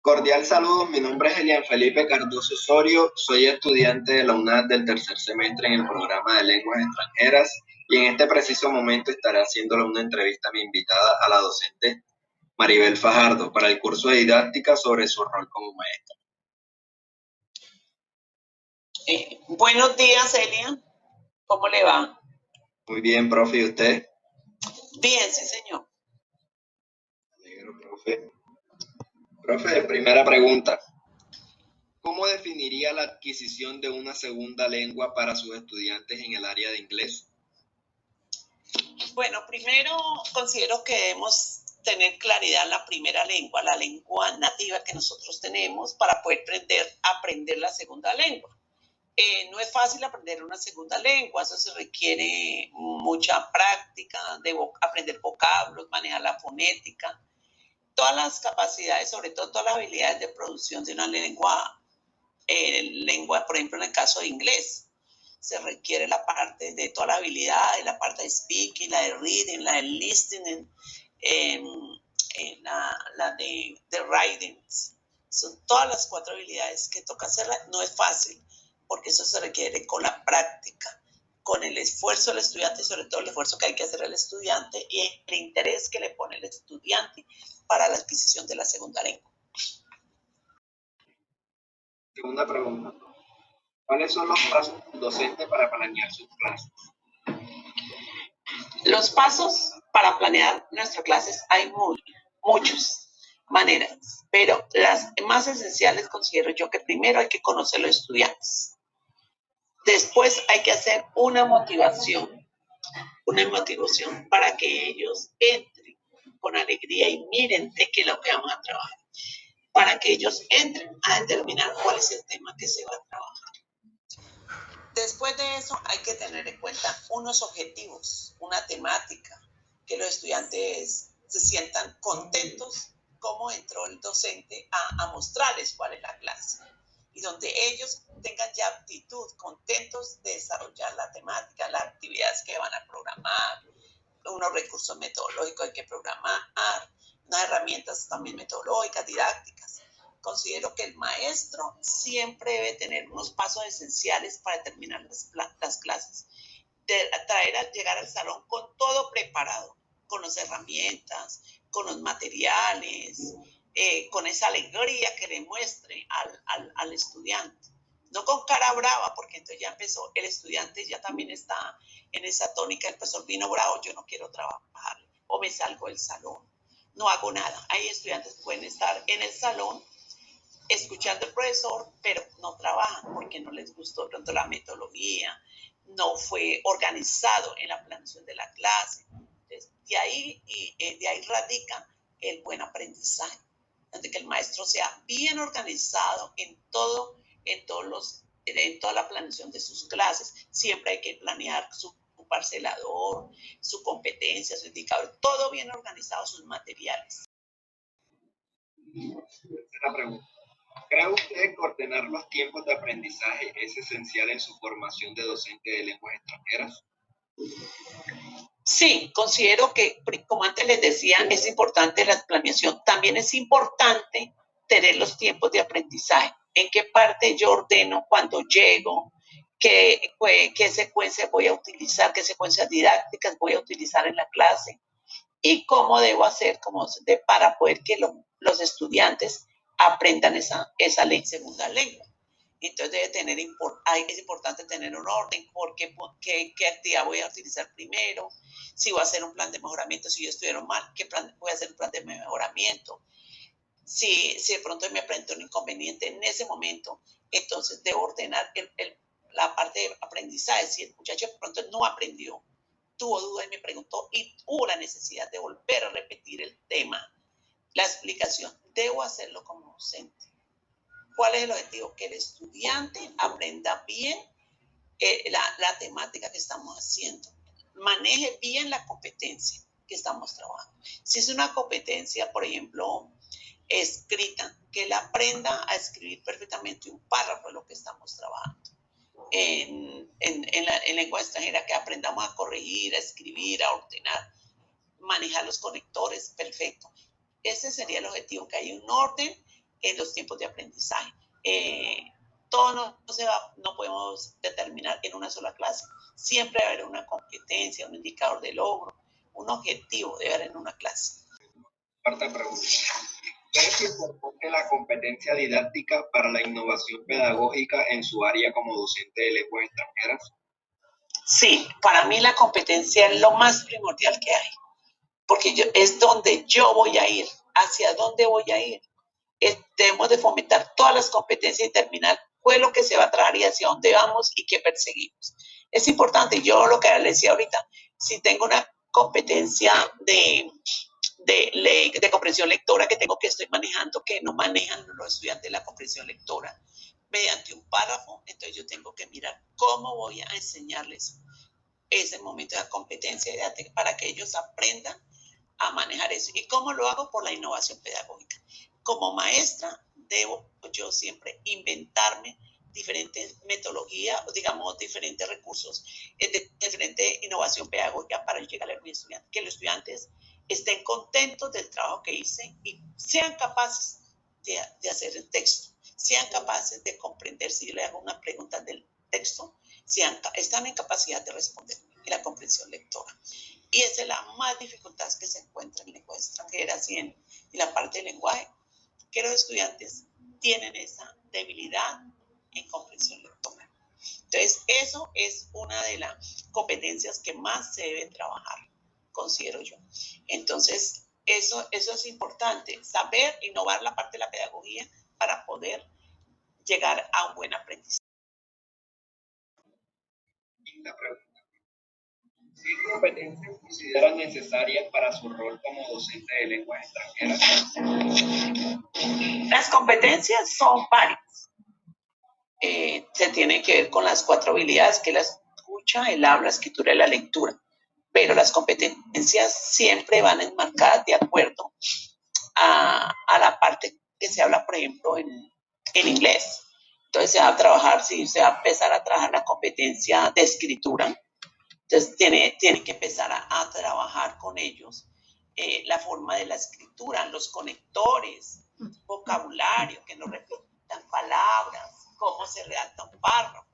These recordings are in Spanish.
Cordial saludos, mi nombre es Elian Felipe Cardoso Osorio, soy estudiante de la UNAD del tercer semestre en el programa de lenguas extranjeras y en este preciso momento estaré haciéndole una entrevista a mi invitada, a la docente Maribel Fajardo, para el curso de didáctica sobre su rol como maestra. Buenos días, Elian. ¿Cómo le va? Muy bien, profe, ¿y usted? Bien, sí, señor. Me alegro, profe. Profe, primera pregunta. ¿Cómo definiría la adquisición de una segunda lengua para sus estudiantes en el área de inglés? Bueno, primero considero que debemos tener claridad en la primera lengua, la lengua nativa que nosotros tenemos para poder aprender la segunda lengua. No es fácil aprender una segunda lengua, eso se requiere mucha práctica, aprender vocablos, manejar la fonética, todas las capacidades, sobre todo todas las habilidades de producción de una lengua, por ejemplo, en el caso de inglés. Se requiere la parte de toda la habilidad, la parte de speaking, la de reading, la de listening, la de writing. Son todas las 4 habilidades que toca hacerla. No es fácil, porque eso se requiere con la práctica, con el esfuerzo del estudiante, sobre todo el esfuerzo que hay que hacer al estudiante y el interés que le pone el estudiante para la adquisición de la segunda lengua. Segunda pregunta. ¿Cuáles son los pasos del docente para planear sus clases? Los pasos para planear nuestras clases hay muchas maneras, pero las más esenciales considero yo que primero hay que conocer a los estudiantes. Después hay que hacer una motivación para que ellos entren con alegría y miren de qué es lo que vamos a trabajar, para que ellos entren a determinar cuál es el tema que se va a trabajar. Después de eso hay que tener en cuenta unos objetivos, una temática, que los estudiantes se sientan contentos como entró el docente a mostrarles cuál es la clase y donde ellos tengan ya aptitud, contentos de desarrollar la temática, las actividades que van a programar, unos recursos metodológicos hay que programar, unas herramientas también metodológicas, didácticas. Considero que el maestro siempre debe tener unos pasos esenciales para terminar las clases. Llegar al salón con todo preparado, con las herramientas, con los materiales, con esa alegría que le muestre al estudiante. No con cara brava, porque entonces ya empezó, el estudiante ya también está en esa tónica, el profesor vino bravo, yo no quiero trabajar, o me salgo del salón, no hago nada. Hay estudiantes que pueden estar en el salón escuchando al profesor, pero no trabajan porque no les gustó de pronto la metodología, no fue organizado en la planeación de la clase. Entonces, de ahí radica el buen aprendizaje, donde que el maestro sea bien organizado en toda la planeación de sus clases. Siempre hay que planear su parcelador, su competencia, su indicador, todo bien organizado, sus materiales. Tercera pregunta. ¿Cree usted que ordenar los tiempos de aprendizaje es esencial en su formación de docente de lenguas extranjeras? Sí, considero que, como antes les decía, es importante la planeación. También es importante tener los tiempos de aprendizaje. ¿En qué parte yo ordeno cuando llego? ¿Qué secuencias voy a utilizar? ¿Qué secuencias didácticas voy a utilizar en la clase? ¿Y cómo debo hacer para poder que los estudiantes aprendan esa segunda lengua? Entonces es importante tener un orden, porque qué actividad voy a utilizar primero, si voy a hacer un plan de mejoramiento, si yo estuvieron mal, voy a hacer un plan de mejoramiento. Si de pronto me presentó un inconveniente en ese momento, entonces debo ordenar la parte de aprendizaje. Si el muchacho de pronto no aprendió, tuvo duda y me preguntó y hubo la necesidad de volver a repetir el tema, la explicación, debo hacerlo como docente. ¿Cuál es el objetivo? Que el estudiante aprenda bien la temática que estamos haciendo, maneje bien la competencia que estamos trabajando. Si es una competencia, por ejemplo, escrita, que él aprenda a escribir perfectamente un párrafo de lo que estamos trabajando. En lengua extranjera, que aprendamos a corregir, a escribir, a ordenar, manejar los conectores, perfecto. Ese sería el objetivo, que haya un orden en los tiempos de aprendizaje. Todo no podemos determinar en una sola clase. Siempre debe haber una competencia, un indicador de logro, un objetivo debe haber en una clase. Cuarta pregunta. ¿Es importante la competencia didáctica para la innovación pedagógica en su área como docente de lenguas extranjeras? Sí, para mí la competencia es lo más primordial que hay, porque es donde yo voy a ir, hacia dónde voy a ir. Debemos de fomentar todas las competencias y determinar cuál es lo que se va a trabajar y hacia dónde vamos y qué perseguimos. Es importante, yo lo que le decía ahorita, si tengo una competencia de comprensión lectora que estoy manejando, que no manejan los estudiantes de la comprensión lectora mediante un párrafo, entonces yo tengo que mirar cómo voy a enseñarles ese momento de competencia didáctica para que ellos aprendan a manejar eso. ¿Y cómo lo hago? Por la innovación pedagógica. Como maestra, debo yo siempre inventarme diferentes metodologías, digamos, diferentes recursos, diferente innovación pedagógica para llegar a mis estudiantes, que los estudiantes estén contentos del trabajo que hice y sean capaces de hacer el texto, sean capaces de comprender si yo le hago una pregunta del texto, están en capacidad de responder en la comprensión lectora. Y esa es la más dificultad que se encuentra en lenguas extranjeras y en la parte del lenguaje, que los estudiantes tienen esa debilidad en comprensión lectora. Entonces, eso es una de las competencias que más se deben trabajar, considero yo. Entonces, eso es importante, saber innovar la parte de la pedagogía para poder llegar a un buen aprendizaje. Quinta pregunta. ¿Qué competencias consideran necesarias para su rol como docente de lenguas extranjeras? Las competencias son varias. Se tiene que ver con las 4 habilidades, que es la escucha, el habla, la escritura y la lectura. Pero las competencias siempre van enmarcadas de acuerdo a la parte que se habla, por ejemplo, en inglés. Entonces se va a trabajar, sí, se va a empezar a trabajar la competencia de escritura. Entonces tiene que empezar a trabajar con ellos la forma de la escritura, los conectores, vocabulario, que no repitan palabras, cómo se redacta un párrafo,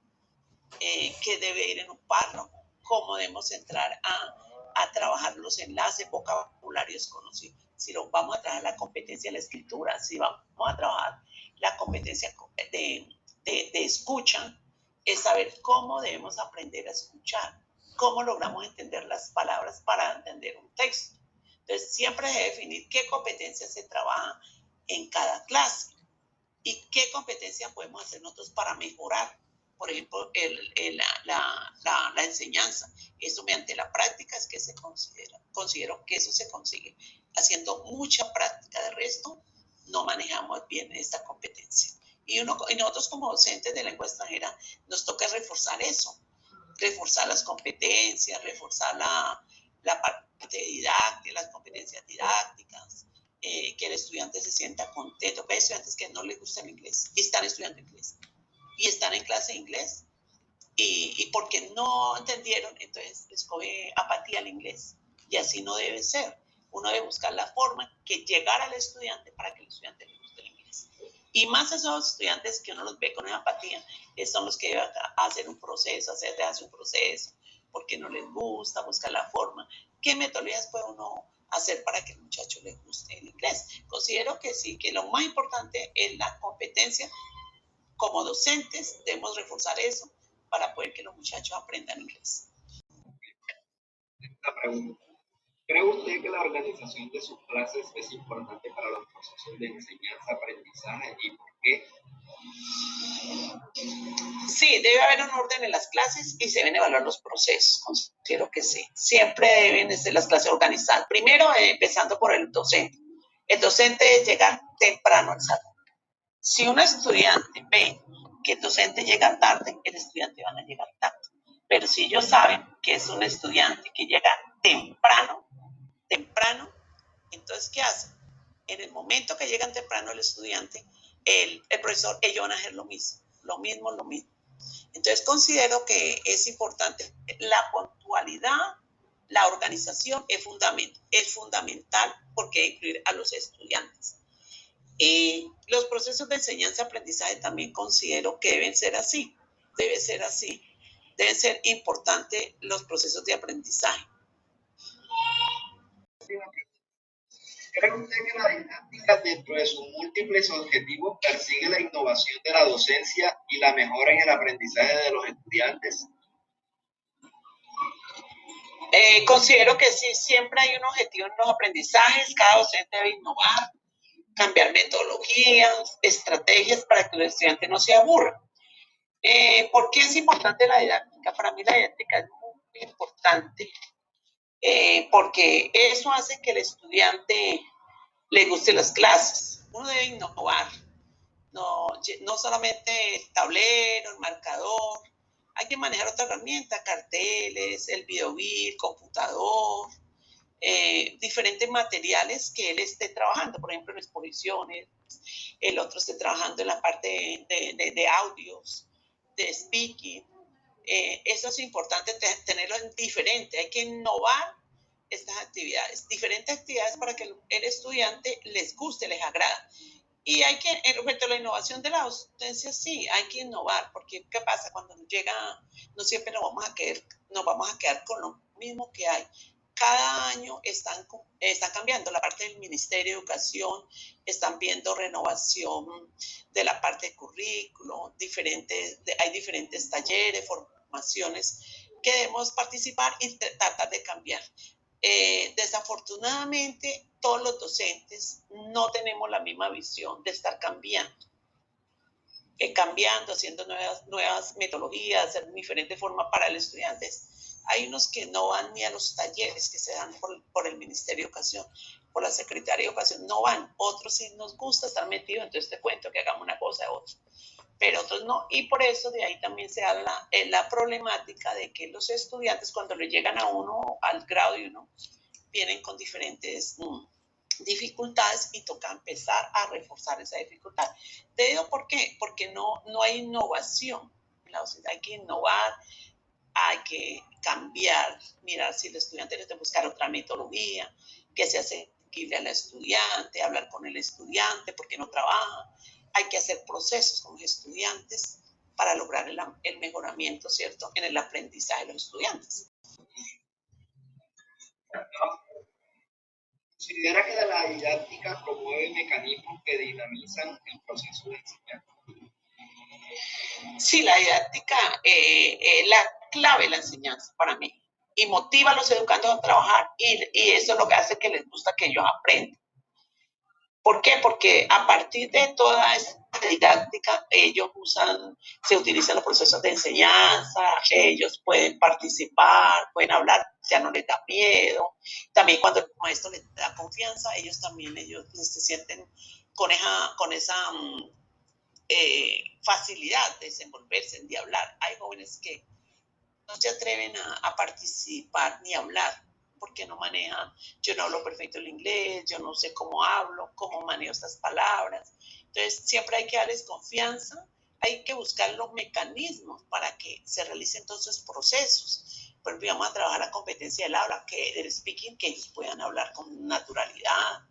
qué debe ir en un párrafo, cómo debemos entrar a trabajar los enlaces, vocabularios conocidos. Si lo vamos a trabajar la competencia de la escritura, si vamos a trabajar la competencia de escucha, es saber cómo debemos aprender a escuchar, cómo logramos entender las palabras para entender un texto. Entonces, siempre se debe definir qué competencias se trabaja en cada clase y qué competencias podemos hacer nosotros para mejorar, por ejemplo, la enseñanza. Eso mediante la práctica es que se considero que eso se consigue. Haciendo mucha práctica, de resto, no manejamos bien esta competencia. Y nosotros como docentes de lengua extranjera nos toca reforzar eso, reforzar las competencias, reforzar la parte didáctica, las competencias didácticas, que el estudiante se sienta contento. Porque hay estudiantes que no les gusta el inglés y están estudiando inglés y están en clase de inglés y porque no entendieron, entonces les coge apatía al inglés y así no debe ser. Uno debe buscar la forma que llegar al estudiante para que el estudiante le guste el inglés. Y más esos estudiantes que uno los ve con apatía, son los que deben hacer un proceso, hacer un proceso, porque no les gusta, buscar la forma. ¿Qué metodologías puede uno hacer para que el muchacho le guste el inglés? Considero que sí, que lo más importante es la competencia. Como docentes debemos reforzar eso para poder que los muchachos aprendan inglés. Esta pregunta. ¿Cree usted que la organización de sus clases es importante para los procesos de enseñanza-aprendizaje y por qué? Sí, debe haber un orden en las clases y se deben evaluar los procesos. Considero que sí. Siempre deben ser las clases organizadas. Primero, empezando por el docente. El docente debe llegar temprano al salón. Si un estudiante ve que el docente llega tarde, el estudiante va a llegar tarde. Pero si ellos saben que es un estudiante que llega temprano, entonces, ¿qué hacen? En el momento que llegan temprano el estudiante, el profesor, ellos van a hacer lo mismo. Entonces, considero que es importante la puntualidad, la organización es fundamental porque hay que incluir a los estudiantes. Y los procesos de enseñanza-aprendizaje también considero que deben ser así, deben ser importantes los procesos de aprendizaje. ¿Cree usted que la didáctica dentro de sus múltiples objetivos persigue la innovación de la docencia y la mejora en el aprendizaje de los estudiantes? Considero que sí, siempre hay un objetivo en los aprendizajes, cada docente debe innovar, cambiar metodologías, estrategias para que los estudiantes no se aburran. ¿Por qué es importante la didáctica? Para mí la didáctica es muy importante porque eso hace que el estudiante le guste las clases. Uno debe innovar, no solamente el tablero, el marcador, hay que manejar otra herramienta, carteles, el videobill, computador, diferentes materiales que él esté trabajando, por ejemplo en exposiciones, el otro esté trabajando en la parte de audios, de speaking. Eso es importante tenerlo en diferente, hay que innovar estas actividades, diferentes actividades para que el estudiante les guste, les agrada. Y hay que, respecto a la innovación de la docencia, sí, hay que innovar, porque ¿qué pasa? Cuando llega, no siempre nos vamos a quedar con lo mismo que hay. Cada año están cambiando la parte del Ministerio de Educación, están viendo renovación de la parte de currículo, hay diferentes talleres, formaciones que debemos participar y tratar de cambiar. Desafortunadamente, todos los docentes no tenemos la misma visión de estar cambiando, haciendo nuevas metodologías, hacer diferentes formas para los estudiantes. Hay unos que no van ni a los talleres que se dan por el Ministerio de Educación, por la Secretaría de Educación, no van. Otros sí nos gusta estar metidos, entonces te cuento que hagamos una cosa u otra, pero otros no, y por eso de ahí también se da la problemática de que los estudiantes cuando le llegan a uno al grado de uno, vienen con diferentes dificultades y toca empezar a reforzar esa dificultad. Te digo por qué, porque no hay innovación en la docencia, hay que innovar, hay que cambiar, mirar si el estudiante necesita buscar otra metodología, que sea asequible al estudiante, hablar con el estudiante porque no trabaja, hay que hacer procesos con los estudiantes para lograr el mejoramiento, ¿cierto?, en el aprendizaje de los estudiantes. ¿Considera que la didáctica promueve mecanismos que dinamizan el proceso de enseñanza? Sí, la didáctica es la clave de la enseñanza para mí y motiva a los educandos a trabajar y eso es lo que hace que les gusta que ellos aprendan. ¿Por qué? Porque a partir de toda esta didáctica ellos se utilizan los procesos de enseñanza, ellos pueden participar, pueden hablar, ya no les da miedo. También cuando el maestro les da confianza, ellos se sienten con esa facilidad de desenvolverse, de hablar. Hay jóvenes que no se atreven a participar ni a hablar porque no manejan, yo no hablo perfecto el inglés, yo no sé cómo hablo, cómo manejo estas palabras. Entonces, siempre hay que darles confianza, hay que buscar los mecanismos para que se realicen todos esos procesos. Por ejemplo, vamos a trabajar la competencia del habla, del speaking, que ellos puedan hablar con naturalidad,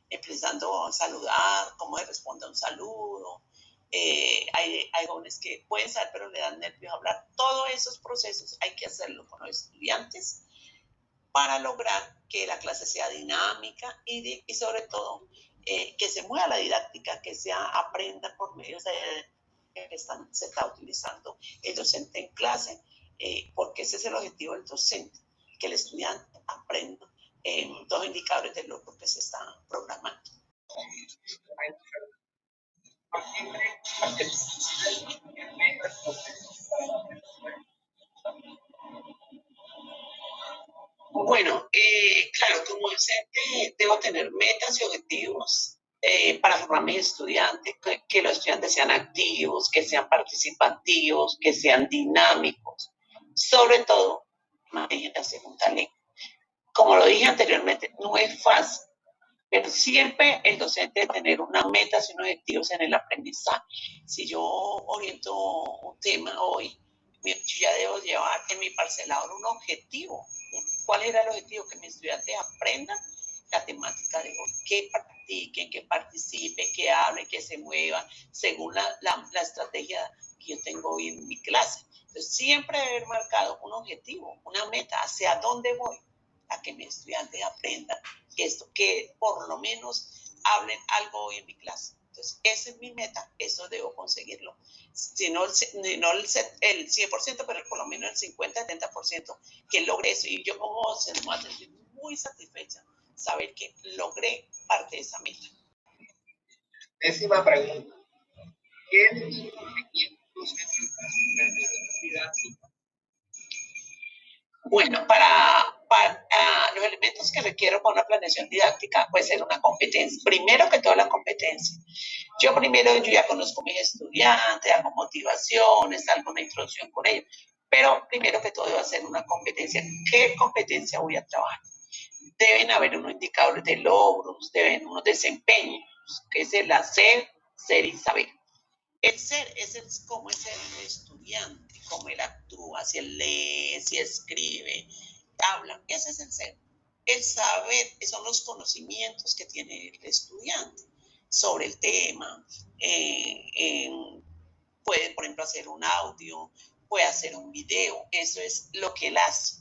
empezando a saludar, cómo se responde a un saludo. Hay jóvenes que pueden saber, pero le dan nervios hablar. Todos esos procesos hay que hacerlo con los estudiantes para lograr que la clase sea dinámica y sobre todo que se mueva la didáctica, que se aprenda por medio de que se está utilizando el docente en clase, porque ese es el objetivo del docente, que el estudiante aprenda dos indicadores de lo que se está programando. Bueno, claro, como docente debo tener metas y objetivos para formar a mis estudiantes, que los estudiantes sean activos, que sean participativos, que sean dinámicos, sobre todo manejen la segunda lengua. Como lo dije anteriormente, no es fácil, pero siempre el docente debe tener unas metas y unos objetivos en el aprendizaje. Si yo oriento un tema hoy, yo ya debo llevar en mi parcelador un objetivo. ¿Cuál era el objetivo? Que mis estudiantes aprendan la temática de hoy, que practiquen, que participen, que hablen, que se muevan, según la estrategia que yo tengo hoy en mi clase. Entonces, siempre haber marcado un objetivo, una meta, hacia dónde voy, a que mis estudiantes aprendan esto, que por lo menos hablen algo hoy en mi clase. Entonces, esa es mi meta, eso debo conseguirlo. Si no, el 100%, pero por lo menos el 50-70% que logre eso. Y yo como docente me voy a sentir muy satisfecha saber que logré parte de esa meta. Décima pregunta. ¿Qué elementos requiere un proceso didáctico? Bueno, para los elementos que requiero para una planeación didáctica puede ser una competencia. Primero que todo, la competencia. Yo ya conozco a mis estudiantes, hago motivaciones, hago una introducción con ellos, pero primero que todo debo hacer una competencia. ¿Qué competencia voy a trabajar? Deben haber unos indicadores de logros, deben unos desempeños, que es el hacer, ser y saber. El ser es cómo es el estudiante, cómo él actúa, si él lee, si escribe, habla. Ese es el ser. El saber son los conocimientos que tiene el estudiante sobre el tema. Puede, por ejemplo, hacer un audio, puede hacer un video. Eso es lo que él hace.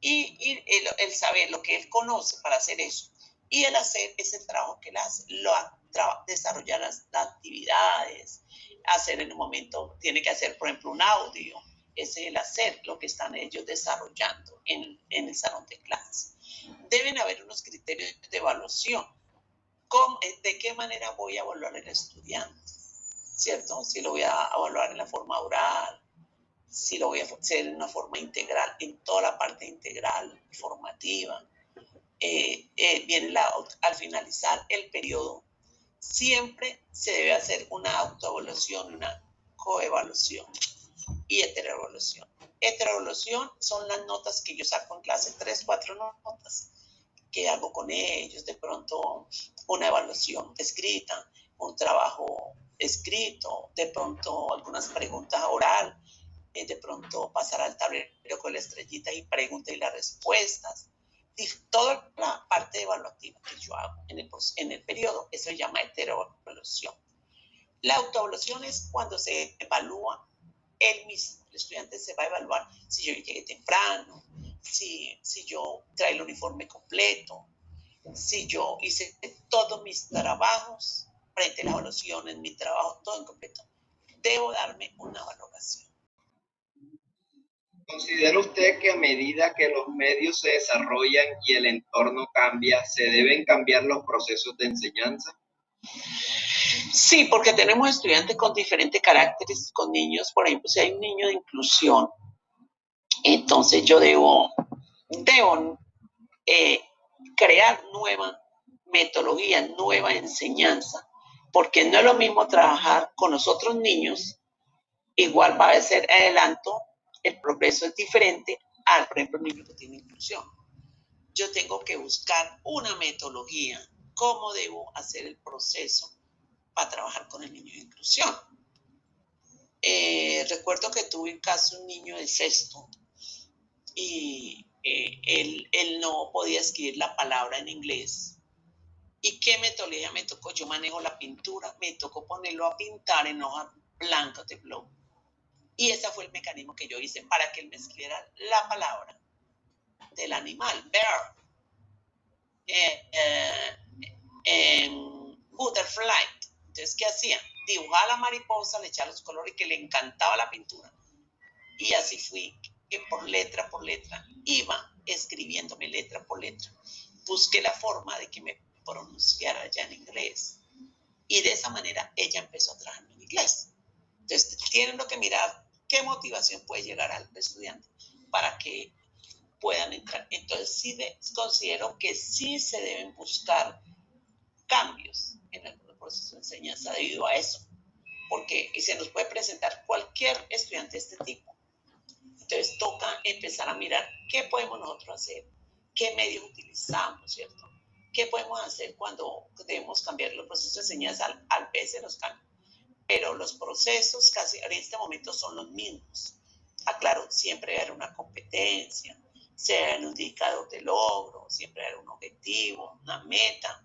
Y el saber lo que él conoce para hacer eso. Y el hacer es el trabajo que él hace. Desarrollar las actividades, hacer en un momento, tiene que hacer, por ejemplo, un audio. Ese es el hacer, lo que están ellos desarrollando en el salón de clases. Deben haber unos criterios de evaluación. ¿De qué manera voy a evaluar al estudiante? ¿Cierto? Si lo voy a evaluar en la forma oral, si lo voy a hacer en una forma integral, en toda la parte integral, formativa. Viene al finalizar el periodo, siempre se debe hacer una autoevaluación, una coevaluación y heteroevaluación. Heteroevaluación son las notas que yo saco en clase, 3, 4 notas que hago con ellos, de pronto una evaluación escrita, un trabajo escrito, de pronto algunas preguntas oral, de pronto pasar al tablero con la estrellita y preguntas y las respuestas. Y toda la parte evaluativa que yo hago en el periodo, eso se llama heteroevaluación. La autoevaluación es cuando se evalúa él mismo. El estudiante se va a evaluar si yo llegué temprano, si yo trae el uniforme completo, si yo hice todos mis trabajos frente a las evaluaciones, mi trabajo, todo en completo. Debo darme una valoración. ¿Considera usted que a medida que los medios se desarrollan y el entorno cambia, se deben cambiar los procesos de enseñanza? Sí, porque tenemos estudiantes con diferentes caracteres, con niños, por ejemplo, si hay un niño de inclusión, entonces yo debo crear nueva metodología, nueva enseñanza, porque no es lo mismo trabajar con los otros niños, igual va a ser adelanto, el progreso es diferente al, por ejemplo, niño que tiene inclusión. Yo tengo que buscar una metodología, cómo debo hacer el proceso para trabajar con el niño de inclusión. Recuerdo que tuve un caso, un niño de sexto, y él no podía escribir la palabra en inglés. ¿Y qué metodología me tocó? Yo manejo la pintura, me tocó ponerlo a pintar en hojas blancas de blog. Y ese fue el mecanismo que yo hice para que él me escribiera la palabra del animal, bear, butterfly. Entonces, ¿qué hacía? Dibujaba la mariposa, le echaba los colores que le encantaba la pintura. Y así fui, que por letra iba escribiéndome letra por letra. Busqué la forma de que me pronunciara ya en inglés. Y de esa manera ella empezó a trabajar en inglés. Entonces, tienen que mirar qué motivación puede llegar al estudiante para que puedan entrar. Entonces, sí considero que sí se deben buscar cambios en el proceso de enseñanza debido a eso, porque se nos puede presentar cualquier estudiante de este tipo. Entonces, toca empezar a mirar qué podemos nosotros hacer, qué medios utilizamos, ¿cierto? ¿Qué podemos hacer cuando debemos cambiar los procesos de enseñanza? Al veces los cambian, pero los procesos casi en este momento son los mismos. Aclaro, siempre hay una competencia, se da un indicador de logro, siempre hay un objetivo, una meta,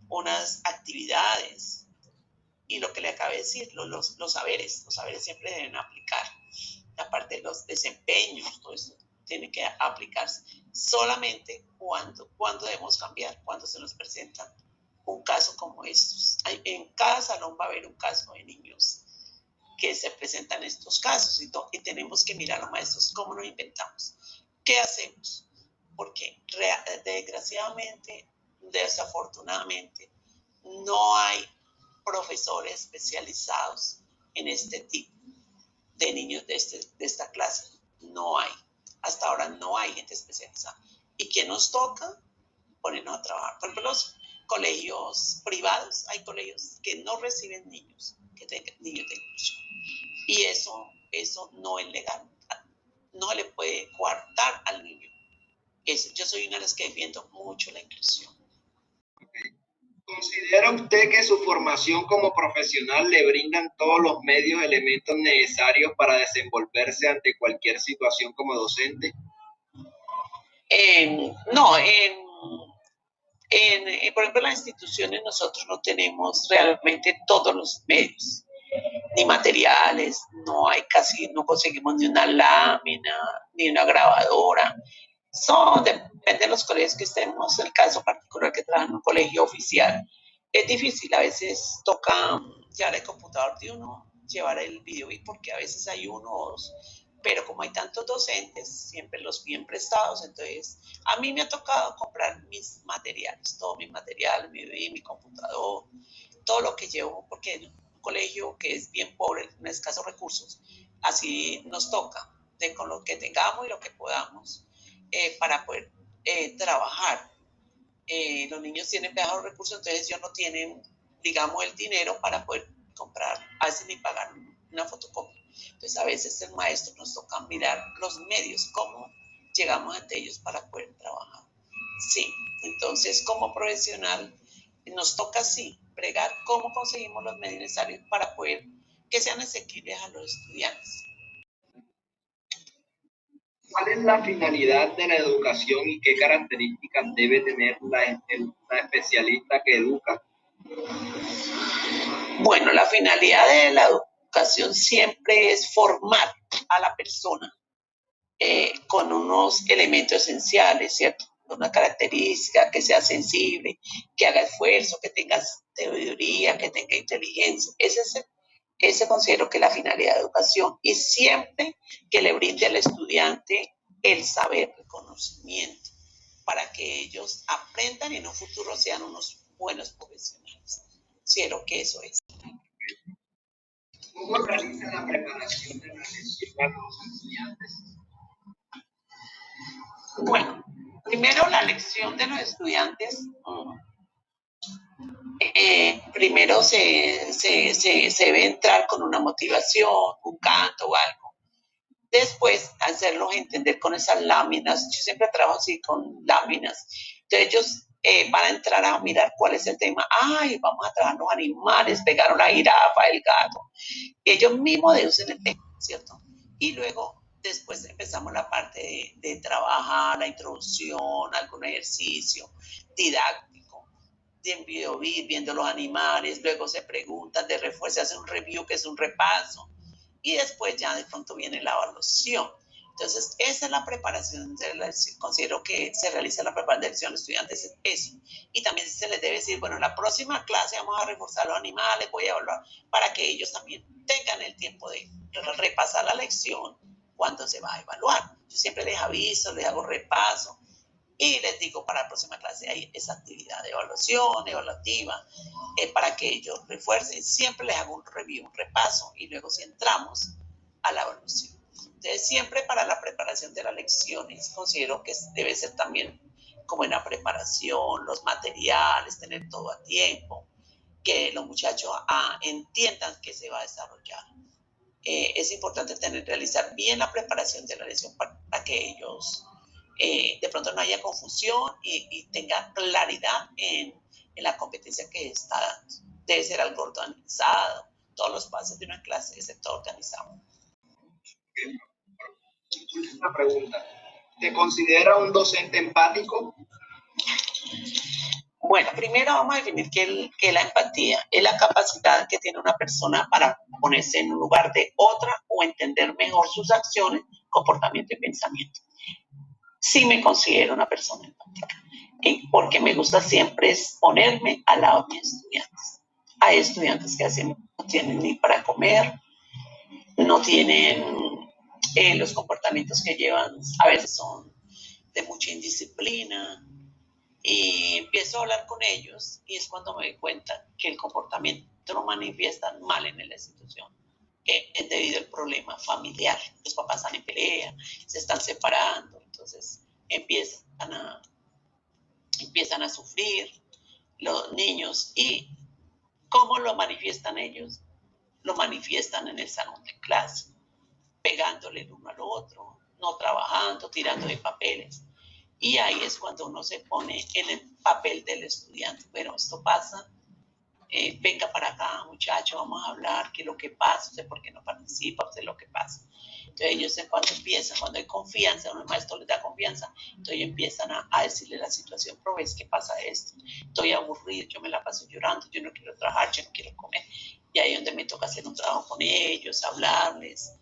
unas actividades. Y lo que le acabé de decir, los saberes siempre deben aplicar. Aparte de los desempeños, todo eso tiene que aplicarse. Solamente cuando debemos cambiar, cuando se nos presenta un caso como estos. En cada salón va a haber un caso de niños que se presentan estos casos y tenemos que mirar a los maestros cómo nos inventamos. ¿Qué hacemos? Porque desgraciadamente, desafortunadamente, no hay profesores especializados en este tipo de niños de esta clase. No hay. Hasta ahora no hay gente especializada. ¿Y qué nos toca? Ponernos a trabajar. Por ejemplo, los colegios privados, hay colegios que no reciben niños, que tengan niños de inclusión. Y eso no es legal. No le puede coartar al niño. Yo soy una de las que defiendo mucho la inclusión. ¿Considera usted que su formación como profesional le brindan todos los medios, elementos necesarios para desenvolverse ante cualquier situación como docente? No, por ejemplo, en las instituciones nosotros no tenemos realmente todos los medios, ni materiales, no conseguimos ni una lámina, ni una grabadora. Depende de los colegios que estemos, el caso particular que trabaja en un colegio oficial. Es difícil, a veces toca llevar el computador de uno, llevar el video, porque a veces hay unos, pero como hay tantos docentes, siempre los bien prestados, entonces a mí me ha tocado comprar mis materiales, todo mi material, mi computador, todo lo que llevo, porque en un colegio que es bien pobre, con escasos recursos, así nos toca, con lo que tengamos y lo que podamos, para poder trabajar. Los niños tienen bajos recursos, entonces ellos no tienen, digamos, el dinero para poder comprar, a veces ni pagar una fotocopia. Entonces a veces el maestro nos toca mirar los medios, cómo llegamos ante ellos para poder trabajar. Sí, entonces como profesional nos toca sí bregar cómo conseguimos los medios necesarios para poder que sean asequibles a los estudiantes. ¿Cuál es la finalidad de la educación y qué características debe tener la especialista que educa? Bueno, la finalidad de la educación siempre es formar a la persona con unos elementos esenciales, ¿cierto? Una característica, que sea sensible, que haga esfuerzo, que tenga sabiduría, que tenga inteligencia. Ese considero que es la finalidad de educación, y siempre que le brinde al estudiante el saber, el conocimiento, para que ellos aprendan y en un futuro sean unos buenos profesionales. Considero que eso es. ¿Cómo realiza la preparación de la lección a los estudiantes? Bueno, primero la lección de los estudiantes. Primero se debe entrar con una motivación, un canto o algo. Después, hacerlos entender con esas láminas. Yo siempre trabajo así con láminas. Entonces, ellos van a entrar a mirar cuál es el tema. Ay, vamos a trabajar los animales, pegaron la jirafa, el gato. Ellos mismos deducen el tema, ¿cierto? Y luego, después empezamos la parte de trabajar, la introducción, algún ejercicio didáctico, de video viendo los animales, luego se preguntan, de refuerzo, se hace un review, que es un repaso, y después ya de pronto viene la evaluación. Entonces, esa es la preparación, considero que se realiza la preparación de los estudiantes, eso. Y también se les debe decir, bueno, en la próxima clase vamos a reforzar los animales, voy a evaluar, para que ellos también tengan el tiempo de repasar la lección cuando se va a evaluar. Yo siempre les aviso, les hago repaso, y les digo, para la próxima clase hay esa actividad de evaluación, evaluativa, para que ellos refuercen. Siempre les hago un review, un repaso, y luego si entramos a la evaluación. Entonces, siempre para la preparación de las lecciones, considero que debe ser también como en la preparación, los materiales, tener todo a tiempo, que los muchachos entiendan que se va a desarrollar. Es importante realizar bien la preparación de la lección para que ellos de pronto no haya confusión y tenga claridad en la competencia que está dando. Debe ser algo organizado, todos los pasos de una clase debe ser todo organizado. Una pregunta. ¿Te considera un docente empático? Bueno, primero vamos a definir que la empatía es la capacidad que tiene una persona para ponerse en un lugar de otra o entender mejor sus acciones, comportamiento y pensamiento. Sí me considero una persona empática, porque me gusta siempre es ponerme al lado de mis estudiantes. Hay estudiantes que no tienen ni para comer, no tienen los comportamientos que llevan, a veces son de mucha indisciplina, y empiezo a hablar con ellos y es cuando me doy cuenta que el comportamiento lo manifiestan mal en la institución, que es debido al problema familiar. Los papás están en pelea, se están separando, entonces empiezan a sufrir los niños. ¿Y cómo lo manifiestan ellos? Lo manifiestan en el salón de clase, pegándole el uno al otro, no trabajando, tirando de papeles. Y ahí es cuando uno se pone en el papel del estudiante. Bueno, esto pasa, venga para acá, muchacho, vamos a hablar, qué es lo que pasa, usted por qué no participa, usted lo que pasa. Entonces ellos cuando hay confianza, un maestro les da confianza, entonces ellos empiezan a decirle la situación, profe, ¿qué pasa esto? Estoy aburrido, yo me la paso llorando, yo no quiero trabajar, yo no quiero comer. Y ahí es donde me toca hacer un trabajo con ellos, hablarles,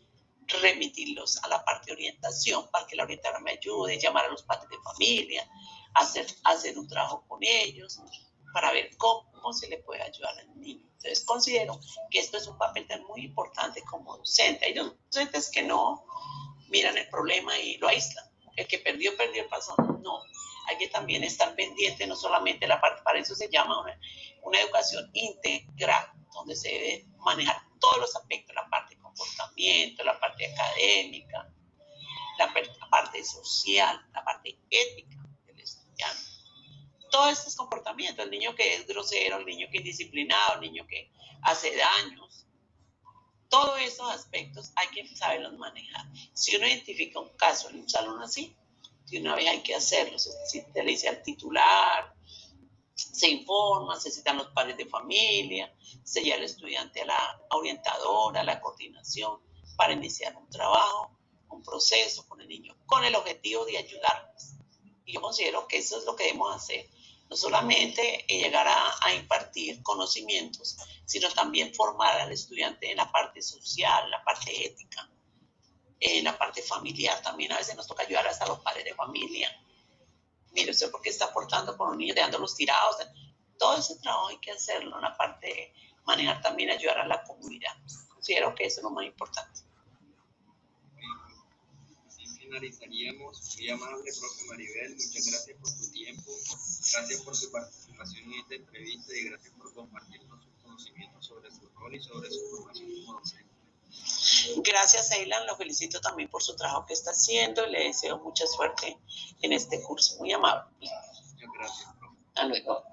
remitirlos a la parte de orientación para que la orientadora me ayude, llamar a los padres de familia, hacer un trabajo con ellos para ver cómo se le puede ayudar al niño. Entonces considero que esto es un papel muy importante como docente. Hay docentes que no miran el problema y lo aíslan. El que perdió, pasó. No, hay que también estar pendiente, no solamente la parte, para eso se llama una educación integral, donde se debe manejar todos los aspectos, la parte de comportamiento, la parte académica, la parte social, la parte ética del estudiante. Todos estos comportamientos, el niño que es grosero, el niño que es disciplinado, el niño que hace daños, todos esos aspectos hay que saberlos manejar. Si uno identifica un caso en un salón así, de una vez hay que hacerlo. Se le dice al titular, se informa, se citan los padres de familia, se lleva al estudiante a la orientadora, a la coordinación, para iniciar un trabajo, un proceso con el niño, con el objetivo de ayudarlos. Y yo considero que eso es lo que debemos hacer. No solamente llegar a impartir conocimientos, sino también formar al estudiante en la parte social, en la parte ética, en la parte familiar también. A veces nos toca ayudar hasta a los padres de familia. Mire, usted por qué está aportando con un niño, dejándolos tirados. Todo ese trabajo hay que hacerlo en la parte de manejar también, ayudar a la comunidad. Considero que eso es lo más importante. Finalizaríamos. Muy amable, profe Maribel, muchas gracias por tu tiempo, gracias por tu participación en esta entrevista y gracias por compartirnos sus conocimientos sobre su rol y sobre su formación como docente. Gracias, Eilan, lo felicito también por su trabajo que está haciendo y le deseo mucha suerte en este curso. Muy amable. Muchas gracias, profe. Hasta luego.